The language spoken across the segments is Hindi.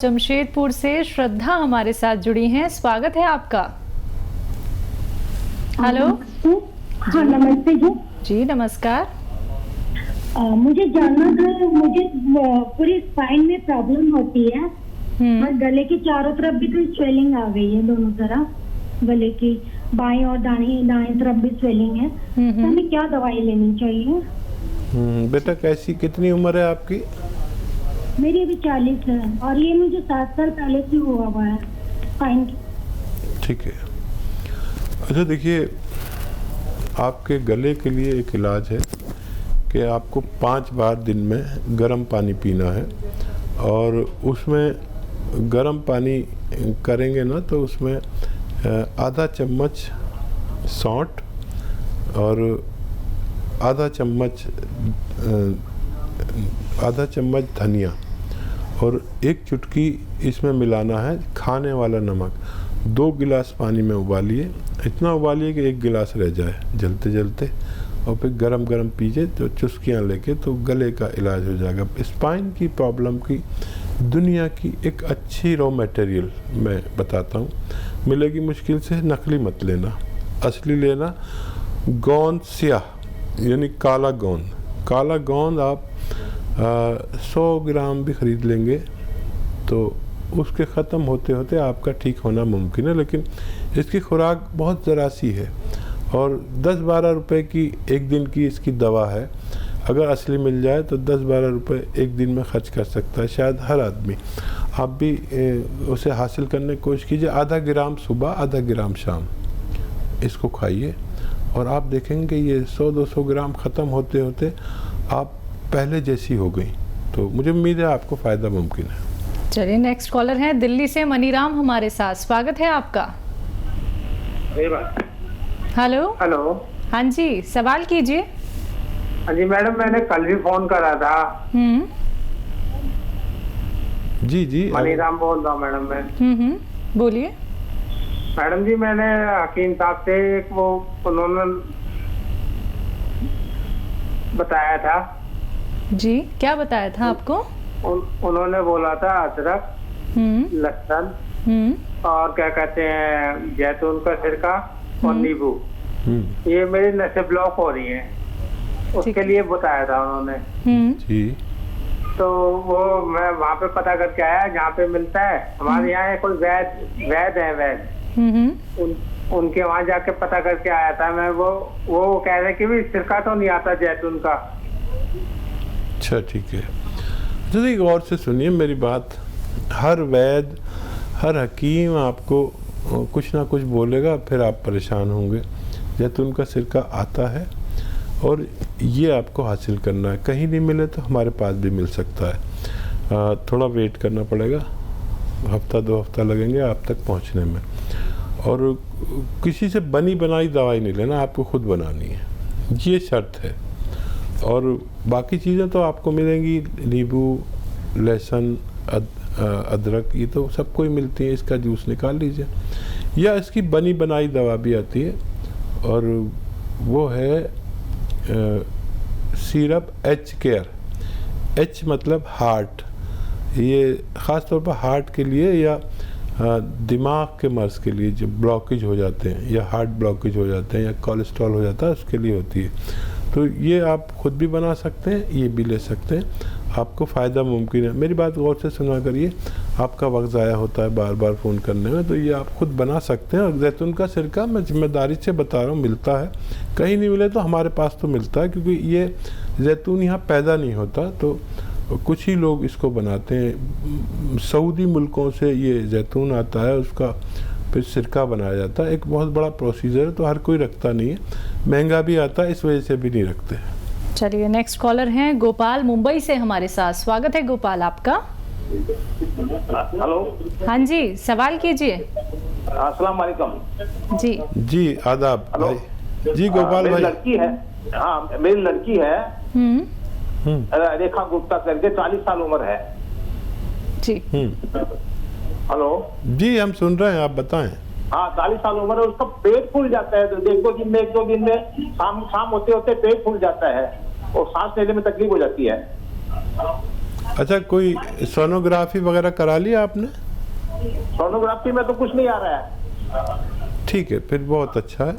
जमशेदपुर से श्रद्धा हमारे साथ जुड़ी हैं। स्वागत है आपका। हेलो। हाँ नमस्ते जी। जी नमस्कार। मुझे जानना था, मुझे पूरी स्पाइन में प्रॉब्लम होती है और गले के चारों तरफ भी तो स्वेलिंग आ गई है, दोनों तरफ गले की बाएं और दाएं तरफ भी स्वेलिंग है। तो हमें क्या दवाई लेनी चाहिए? बेटा कैसी कितनी उम्र है आपकी? मेरी अभी 40 है और ये मुझे 7 साल पहले से हुआ है स्पाइन। ठीक है। अच्छा देखिए, आपके गले के लिए एक इलाज है कि आपको 5 बार दिन में गर्म पानी पीना है और उसमें गर्म पानी करेंगे ना तो उसमें आधा चम्मच सौंठ और आधा चम्मच धनिया और एक चुटकी इसमें मिलाना है खाने वाला नमक। 2 गिलास पानी में उबालिए, इतना उबालिए कि 1 गिलास रह जाए जलते जलते, और फिर गरम गरम पीजिए तो चुस्कियाँ लेके तो गले का इलाज हो जाएगा। स्पाइन की प्रॉब्लम की दुनिया की एक अच्छी रॉ मटेरियल मैं बताता हूँ, मिलेगी मुश्किल से, नकली मत लेना, असली लेना। गोंद स्याह यानी काला गोंद, काला गोंद आप 100 ग्राम भी ख़रीद लेंगे तो उसके ख़त्म होते होते आपका ठीक होना मुमकिन है, लेकिन इसकी खुराक बहुत ज़रा सी है और 10-12 रुपए की एक दिन की इसकी दवा है। अगर असली मिल जाए तो 10-12 रुपए एक दिन में खर्च कर सकता है शायद हर आदमी। आप भी उसे हासिल करने की कोशिश कीजिए। आधा ग्राम सुबह, आधा ग्राम शाम इसको खाइए और आप देखेंगे ये 100-200 ग्राम ख़त्म होते होते आप पहले जैसी हो गई। तो मुझे उम्मीद है आपको फ़ायदा मुमकिन है। चलिए नेक्स्ट कॉलर है दिल्ली से मनीराम हमारे साथ। स्वागत है आपका। हेलो। हेलो। हाँ जी, सवाल कीजिए। हाँ जी मैडम, मैंने कल भी फोन करा था। जी जी मनीराम बोल रहा हूँ मैडम मैं। बोलिए मैडम जी, मैंने हकीम साहब से एक वो उन्होंने बताया था। जी, क्या बताया था आपको? उन्होंने बोला था अदरक, लहसुन और क्या कहते हैं जैतून का सिरका और नींबू। ये मेरी नसें ब्लॉक हो रही हैं, उसके लिए बताया था उन्होंने। जी तो वो मैं वहाँ पे पता करके आया जहाँ पे मिलता है। हमारे यहाँ कोई वैद है वैद, उनके वहाँ जाके पता करके आया था मैं। वो कह रहे कि भी सिरका तो नहीं आता जैतून का। अच्छा ठीक है। तो देखिए गौर से सुनिए मेरी बात। हर वैद, हर हकीम आपको कुछ ना कुछ बोलेगा, फिर आप परेशान होंगे। जैतून का सिरका आता है और ये आपको हासिल करना है। कहीं नहीं मिले तो हमारे पास भी मिल सकता है। थोड़ा वेट करना पड़ेगा, हफ्ता 2 हफ्ता लगेंगे आप तक पहुंचने में। और किसी से बनी बनाई दवाई नहीं लेना, आपको खुद बनानी है, ये शर्त है। और बाकी चीज़ें तो आपको मिलेंगी, नींबू, लहसुन, अदरक, ये तो सबको ही मिलती है। इसका जूस निकाल लीजिए, या इसकी बनी बनाई दवा भी आती है और वो है सिरप एच केयर। एच मतलब हार्ट, ये ख़ास तौर पर हार्ट के लिए या दिमाग के मर्ज़ के लिए जो ब्लॉकेज हो जाते हैं या हार्ट ब्लॉकेज हो जाते हैं या कोलेस्ट्रॉल हो जाता है, उसके लिए होती है। तो ये आप खुद भी बना सकते हैं, ये भी ले सकते हैं, आपको फ़ायदा मुमकिन है। मेरी बात गौर से सुना करिए, आपका वक्त ज़ाया होता है बार बार फ़ोन करने में, तो ये आप खुद बना सकते हैं। और जैतून का सिरका मैं जिम्मेदारी से बता रहा हूँ, मिलता है। कहीं नहीं मिले तो हमारे पास तो मिलता है, क्योंकि ये जैतून यहाँ पैदा नहीं होता, तो कुछ ही लोग इसको बनाते हैं। सऊदी मुल्कों से ये जैतून आता है, उसका फिर सिरका बनाया जाता है। एक बहुत बड़ा प्रोसीजर है, तो हर कोई रखता नहीं है, महंगा भी आता है, इस वजह से भी नहीं रखते। चलिए नेक्स्ट कॉलर हैं गोपाल मुंबई से हमारे साथ। स्वागत है गोपाल आपका। हेलो। हाँ जी, सवाल कीजिए। अस्सलाम वालेकुम। जी आदाब भाई। जी गोपाल भाई। लड़की है, हाँ मेरी लड़की है रेखा गुप्ता करके, 40 साल उम्र है जी। हेलो जी, हम सुन रहे हैं, आप बताएं। हाँ 40 साल उम्र है, उसका पेट फूल जाता है। तो एक दो दिन में शाम होते होते पेट फूल जाता है और सांस लेने में तकलीफ हो जाती है। अच्छा, कोई सोनोग्राफी वगैरह करा लिया आपने? सोनोग्राफी में तो कुछ नहीं आ रहा है। ठीक है, फिर बहुत अच्छा है।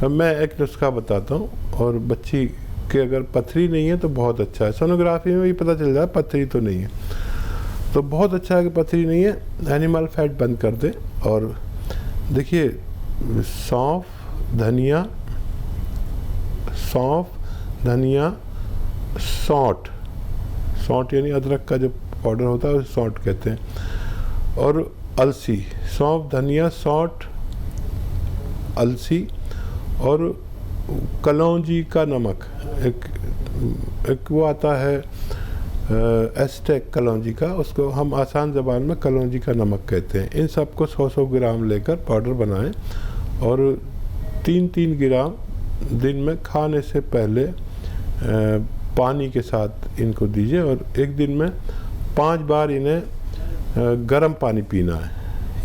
अब मैं एक नुस्खा बताता हूँ, और बच्ची के अगर पथरी नहीं है तो बहुत अच्छा है। सोनोग्राफी में भी पता चल जाए पथरी तो नहीं है, तो बहुत अच्छा है कि पथरी नहीं है। एनिमल फैट बंद कर दे, और देखिए सौंफ धनिया, सौंठ यानी अदरक का जो पाउडर होता है उसे सौंठ कहते हैं, और अलसी, सौंफ धनिया सौंठ अलसी, और कलौंजी का नमक, एक वो आता है एस्टेक कलौंजी का, उसको हम आसान ज़बान में कलौंजी का नमक कहते हैं। इन सबको 100-100 ग्राम लेकर पाउडर बनाएं, और 3-3 ग्राम दिन में खाने से पहले पानी के साथ इनको दीजिए, और एक दिन में 5 बार इन्हें गर्म पानी पीना है।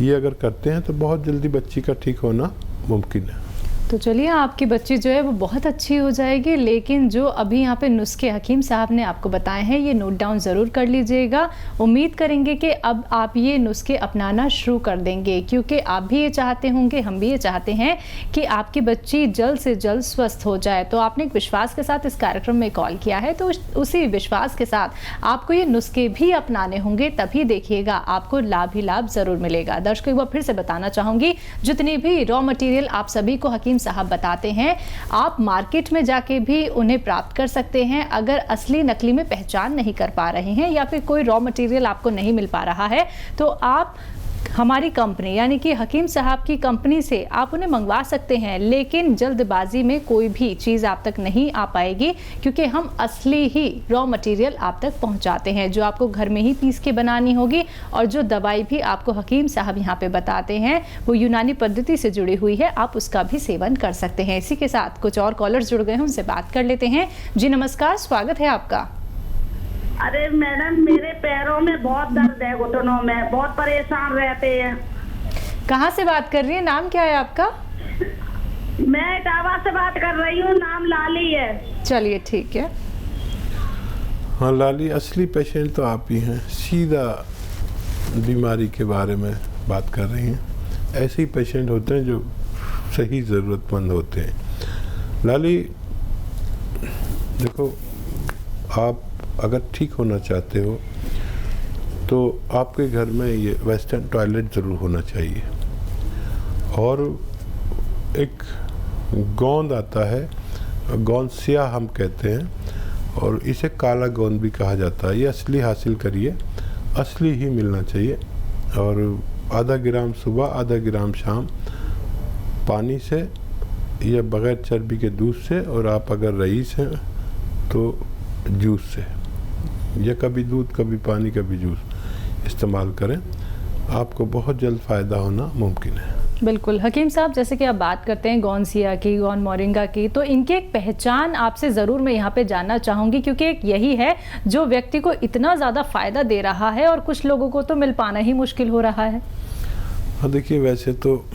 ये अगर करते हैं तो बहुत जल्दी बच्ची का ठीक होना मुमकिन है। तो चलिए, आपकी बच्ची जो है वो बहुत अच्छी हो जाएगी। लेकिन जो अभी यहाँ पे नुस्खे हकीम साहब ने आपको बताए हैं, ये नोट डाउन ज़रूर कर लीजिएगा। उम्मीद करेंगे कि अब आप ये नुस्खे अपनाना शुरू कर देंगे, क्योंकि आप भी ये चाहते होंगे, हम भी ये चाहते हैं कि आपकी बच्ची जल्द से जल्द स्वस्थ हो जाए। तो आपने एक विश्वास के साथ इस कार्यक्रम में कॉल किया है, तो उसी विश्वास के साथ आपको ये नुस्खे भी अपनाने होंगे, तभी देखिएगा आपको लाभ ही लाभ ज़रूर मिलेगा। दर्शकों, एक बार फिर से बताना चाहूँगी, जितनी भी रॉ मटीरियल आप सभी को हकीम साहब बताते हैं, आप मार्केट में जाके भी उन्हें प्राप्त कर सकते हैं। अगर असली नकली में पहचान नहीं कर पा रहे हैं, या फिर कोई रॉ मटेरियल आपको नहीं मिल पा रहा है, तो आप हमारी कंपनी यानी कि हकीम साहब की कंपनी से आप उन्हें मंगवा सकते हैं। लेकिन जल्दबाजी में कोई भी चीज़ आप तक नहीं आ पाएगी, क्योंकि हम असली ही रॉ मटेरियल आप तक पहुंचाते हैं, जो आपको घर में ही पीस के बनानी होगी। और जो दवाई भी आपको हकीम साहब यहाँ पे बताते हैं, वो यूनानी पद्धति से जुड़ी हुई है, आप उसका भी सेवन कर सकते हैं। इसी के साथ कुछ और कॉलर्स जुड़ गए हैं, उनसे बात कर लेते हैं। जी नमस्कार, स्वागत है आपका। अरे मैडम, मेरे पैरों में बहुत दर्द है, घुटनों में, बहुत परेशान रहते हैं। कहाँ से बात कर रही है, नाम क्या है आपका? मैं इटावा से बात कर रही हूँ, नाम लाली है। चलिए ठीक है। हाँ लाली, असली पेशेंट तो आप ही हैं, सीधा बीमारी के बारे में बात कर रही हैं। ऐसे ही पेशेंट होते हैं जो सही ज़रूरतमंद होते हैं। लाली देखो, आप अगर ठीक होना चाहते हो तो आपके घर में ये वेस्टर्न टॉयलेट ज़रूर होना चाहिए, और एक गोंद आता है, गोंद स्याह हम कहते हैं, और इसे काला गोंद भी कहा जाता है। ये असली हासिल करिए, असली ही मिलना चाहिए। और आधा ग्राम सुबह, आधा ग्राम शाम, पानी से या बग़ैर चर्बी के दूध से, और आप अगर रईस हैं तो जूस से, या कभी दूध कभी पानी कभी जूस इस्तेमाल करें, आपको बहुत जल्द फ़ायदा होना मुमकिन है। बिल्कुल हकीम साहब, जैसे कि आप बात करते हैं गोंसिया की, गोन मोरिंगा की, तो इनकी एक पहचान आपसे ज़रूर मैं यहाँ पे जानना चाहूँगी, क्योंकि एक यही है जो व्यक्ति को इतना ज़्यादा फ़ायदा दे रहा है, और कुछ लोगों को तो मिल पाना ही मुश्किल हो रहा है। हाँ देखिए, वैसे तो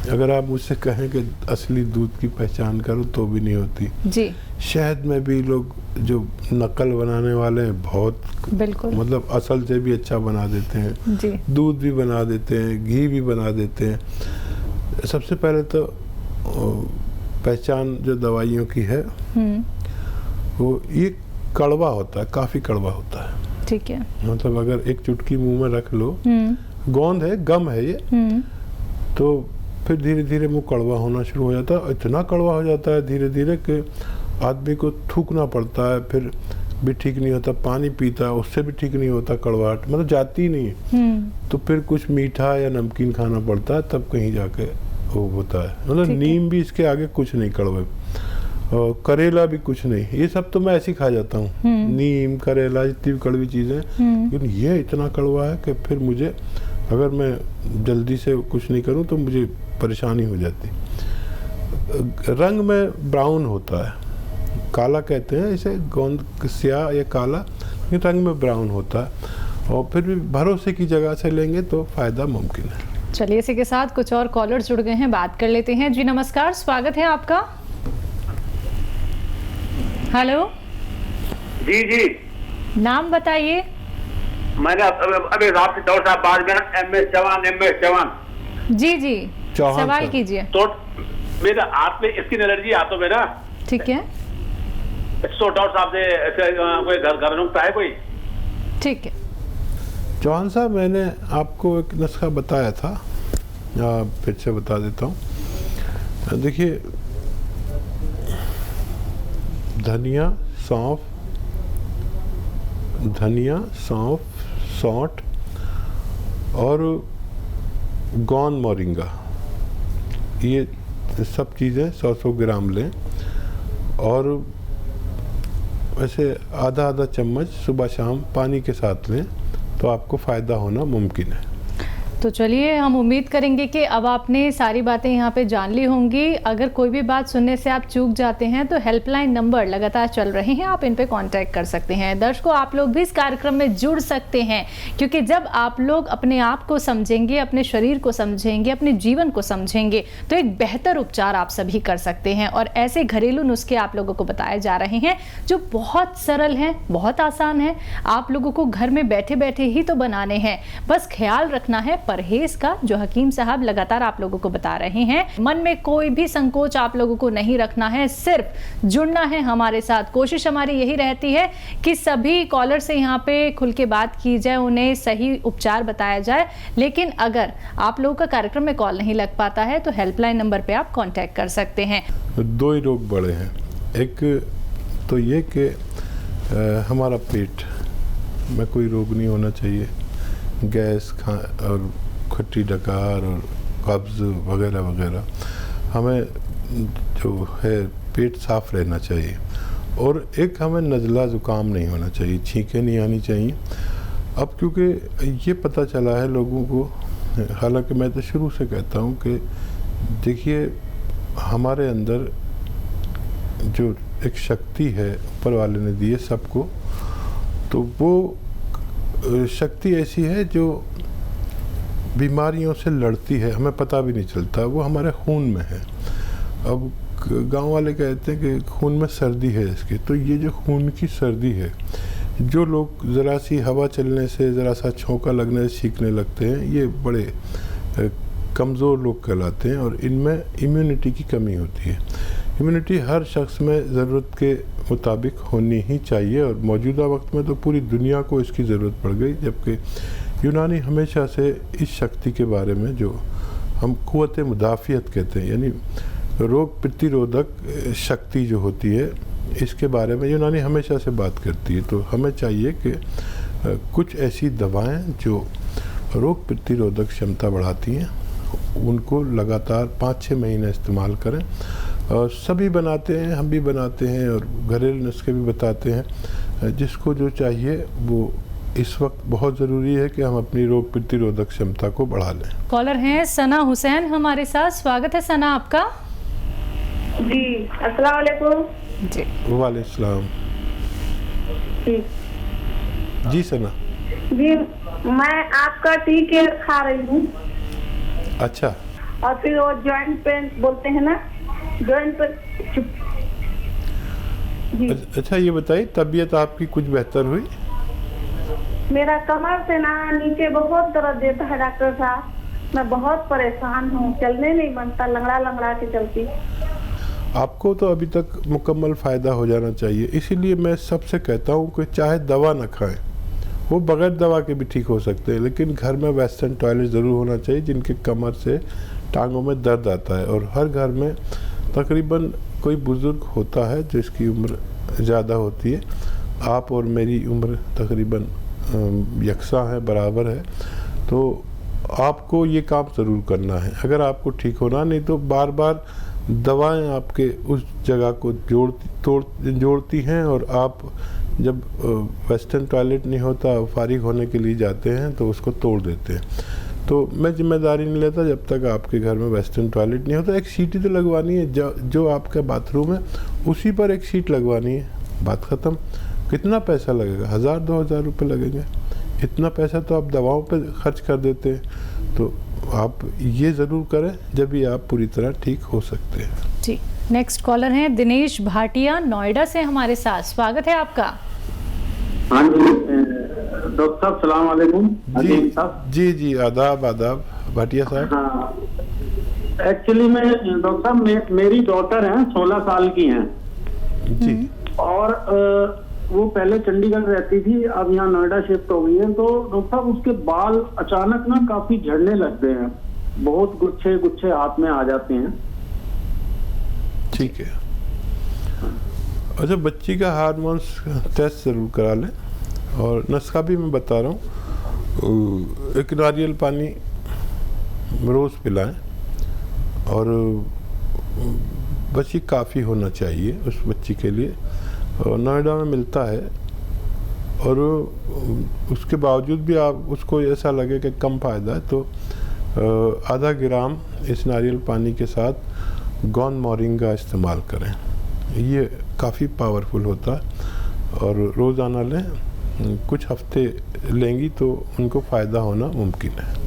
अगर आप मुझसे कहें कि असली दूध की पहचान करो तो भी नहीं होती जी। शहद में भी लोग जो नकल बनाने वाले हैं, बहुत बिल्कुल, मतलब असल से भी अच्छा बना देते हैं जी। दूध भी बना देते हैं, घी भी बना देते हैं। सबसे पहले तो पहचान जो दवाइयों की है, वो ये कड़वा होता है, काफ़ी कड़वा होता है। ठीक है। मतलब अगर एक चुटकी मुंह में रख लो, गोंद है, गम है ये, तो फिर धीरे धीरे मुंह कड़वा होना शुरू हो जाता है। इतना कड़वा हो जाता है धीरे धीरे कि आदमी को थूकना पड़ता है, फिर भी ठीक नहीं होता। पानी पीता है, उससे भी ठीक नहीं होता, कड़वाहट मतलब जाती ही नहीं। तो फिर कुछ मीठा या नमकीन खाना पड़ता है, तब कहीं जाके वो होता है। मतलब नीम भी इसके आगे कुछ नहीं, कड़वे, और करेला भी कुछ नहीं। ये सब तो मैं ऐसे ही खा जाता हूँ, नीम, करेला, जितनी भी कड़वी चीज़ें, लेकिन ये इतना कड़वा है कि फिर मुझे, अगर मैं जल्दी से कुछ नहीं करूँ तो मुझे परेशानी हो जाती। रंग में ब्राउन होता है, काला कहते हैं इसे, गोंद स्याह या काला, ये रंग में ब्राउन होता है। और फिर भी भरोसे की जगह से लेंगे तो फ़ायदा मुमकिन है। चलिए, इसी के साथ कुछ और कॉलर जुड़ गए हैं, बात कर लेते हैं। जी नमस्कार, स्वागत है आपका। हेलो जी जी, नाम बताइए। मैंने अभी रात डॉक्टर साहब बाद में MS चौहान जी जी चौहान सवाल साहब। कीजिए। तो मेरे हाथ में स्किन एलर्जी हाथों में ना, ठीक है तो डॉक्टर साहब से कोई घर नुस्खा है कोई? ठीक है। चौहान साहब, मैंने आपको एक नुस्खा बताया था, फिर से बता देता हूँ। देखिए, धनिया, सौंफ, सौंठ और गौन मोरिंगा, ये सब चीज़ें 100-100 ग्राम लें और वैसे आधा चम्मच सुबह शाम पानी के साथ लें तो आपको फ़ायदा होना मुमकिन है। तो चलिए, हम उम्मीद करेंगे कि अब आपने सारी बातें यहाँ पे जान ली होंगी। अगर कोई भी बात सुनने से आप चूक जाते हैं तो हेल्पलाइन नंबर लगातार चल रहे हैं, आप इन पे कांटेक्ट कर सकते हैं। दर्शकों, आप लोग भी इस कार्यक्रम में जुड़ सकते हैं, क्योंकि जब आप लोग अपने आप को समझेंगे, अपने शरीर को समझेंगे, अपने जीवन को समझेंगे, तो एक बेहतर उपचार आप सभी कर सकते हैं। और ऐसे घरेलू नुस्खे आप लोगों को बताए जा रहे हैं जो बहुत सरल हैं, बहुत आसान है, आप लोगों को घर में बैठे बैठे ही तो बनाने हैं। बस ख्याल रखना है परहेज का, जो हकीम साहब लगातार आप लोगों को बता रहे हैं। मन में कोई भी संकोच आप लोगों को नहीं रखना है, सिर्फ जुड़ना है हमारे साथ। कोशिश हमारी यही रहती है कि सभी कॉलर से यहाँ पे खुल के बात की जाए, उन्हें सही उपचार बताया जाए। लेकिन अगर आप लोगों का कार्यक्रम में कॉल नहीं लग पाता है तो हेल्पलाइन नंबर पे आप कांटेक्ट कर सकते हैं। दो ही रोग बड़े हैं, एक तो ये कि हमारा पेट में कोई रोग नहीं होना चाहिए, गैस और खट्टी डकार और कब्ज़ वगैरह वगैरह, हमें जो है पेट साफ रहना चाहिए। और एक हमें नज़ला ज़ुकाम नहीं होना चाहिए, छींकें नहीं आनी चाहिए। अब क्योंकि ये पता चला है लोगों को, हालांकि मैं तो शुरू से कहता हूँ कि देखिए, हमारे अंदर जो एक शक्ति है ऊपर वाले ने दी है सबको, तो वो शक्ति ऐसी है जो बीमारियों से लड़ती है, हमें पता भी नहीं चलता, वो हमारे खून में है। अब गांव वाले कहते हैं कि खून में सर्दी है इसकी, तो ये जो खून की सर्दी है, जो लोग ज़रा सी हवा चलने से, ज़रा सा छोंका लगने से सीखने लगते हैं, ये बड़े कमज़ोर लोग कहलाते हैं और इनमें इम्यूनिटी की कमी होती है। इम्यूनिटी हर शख्स में ज़रूरत के मुताबिक होनी ही चाहिए और मौजूदा वक्त में तो पूरी दुनिया को इसकी ज़रूरत पड़ गई, जबकि यूनानी हमेशा से इस शक्ति के बारे में, जो हम क़ुव्वत मुदाफ़ियत कहते हैं, यानी रोग प्रतिरोधक शक्ति जो होती है, इसके बारे में यूनानी हमेशा से बात करती है। तो हमें चाहिए कि कुछ ऐसी दवाएं जो रोग प्रतिरोधक क्षमता बढ़ाती हैं, उनको लगातार 5-6 महीने इस्तेमाल करें। और सभी बनाते हैं, हम भी बनाते हैं और घरेलू नुस्खे भी बताते हैं। जिसको जो चाहिए वो, इस वक्त बहुत ज़रूरी है कि हम अपनी रोग प्रतिरोधक क्षमता को बढ़ा लें। कॉलर हैं सना हुसैन हमारे साथ, स्वागत है सना आपका। जी, अस्सलाम वालेकुम। जी, वालेकुम सलाम। जी सना जी, मैं आपका टी केयर खा रही हूँ। अच्छा। और फिर वो जॉइंट पेन बोलते हैं ना, जॉइंट पेन। अच्छा, ये बताइए, तबीयत आपकी कुछ बेहतर हुई? मेरा कमर से ना नीचे बहुत दर्द देता है डॉक्टर साहब, मैं बहुत परेशान हूँ, चलने नहीं बनता, लंगड़ा लंगड़ा के चलती। आपको तो अभी तक मुकम्मल फ़ायदा हो जाना चाहिए, इसीलिए मैं सबसे कहता हूँ कि चाहे दवा न खाएं, वो बगैर दवा के भी ठीक हो सकते हैं, लेकिन घर में वेस्टर्न टॉयलेट ज़रूर होना चाहिए जिनके कमर से टांगों में दर्द आता है। और हर घर में तकरीबन कोई बुज़ुर्ग होता है जिसकी उम्र ज़्यादा होती है। आप और मेरी उम्र तकरीबन यकसा है, बराबर है, तो आपको ये काम ज़रूर करना है अगर आपको ठीक होना। नहीं तो बार बार दवाएं आपके उस जगह को जोड़ती हैं और आप जब वेस्टर्न टॉयलेट नहीं होता, फारिग होने के लिए जाते हैं तो उसको तोड़ देते हैं। तो मैं जिम्मेदारी नहीं लेता जब तक आपके घर में वेस्टर्न टॉयलेट नहीं होता। एक सीटी तो लगवानी है, जो आपका बाथरूम है उसी पर एक सीट लगवानी है, बात ख़त्म। कितना पैसा लगेगा? 1000-2000 रुपये लगेंगे। इतना पैसा तो आप दवाओं पे खर्च कर देते हैं। तो आप ये ज़रूर करें जब भी आप पूरी तरह ठीक हो सकते हैं। जी, नेक्स्ट कॉलर हैं दिनेश भाटिया नोएडा से हमारे साथ, स्वागत है आपका। हाँ जी, डॉक्टर साहब सलाम वालेकुम। जी जी, आदाब आदाब भाटिया साहब। हाँ, एक्चुअली मैं डॉक्टर साहब मेरी डॉटर है 16 साल की हैं जी, और वो पहले चंडीगढ़ रहती थी, अब यहाँ नोएडा शिफ्ट हो गई है। तो डॉक्टर साहब उसके बाल अचानक ना काफी झड़ने लग गए हैं, बहुत गुच्छे गुच्छे हाथ में आ जाते हैं। ठीक है। अच्छा, बच्ची का हार्मोन्स टेस्ट ज़रूर करा लें, और नुस्खा भी मैं बता रहा हूँ। एक नारियल पानी रोज़ पिलाएं, और बच्ची काफ़ी होना चाहिए उस बच्ची के लिए, और नोएडा में मिलता है। और उसके बावजूद भी आप उसको ऐसा लगे कि कम फ़ायदा है, तो आधा ग्राम इस नारियल पानी के साथ गौन मोरिंगा इस्तेमाल करें। ये काफ़ी पावरफुल होता है, और रोज़ाना लें। कुछ हफ्ते लेंगी तो उनको फ़ायदा होना मुमकिन है।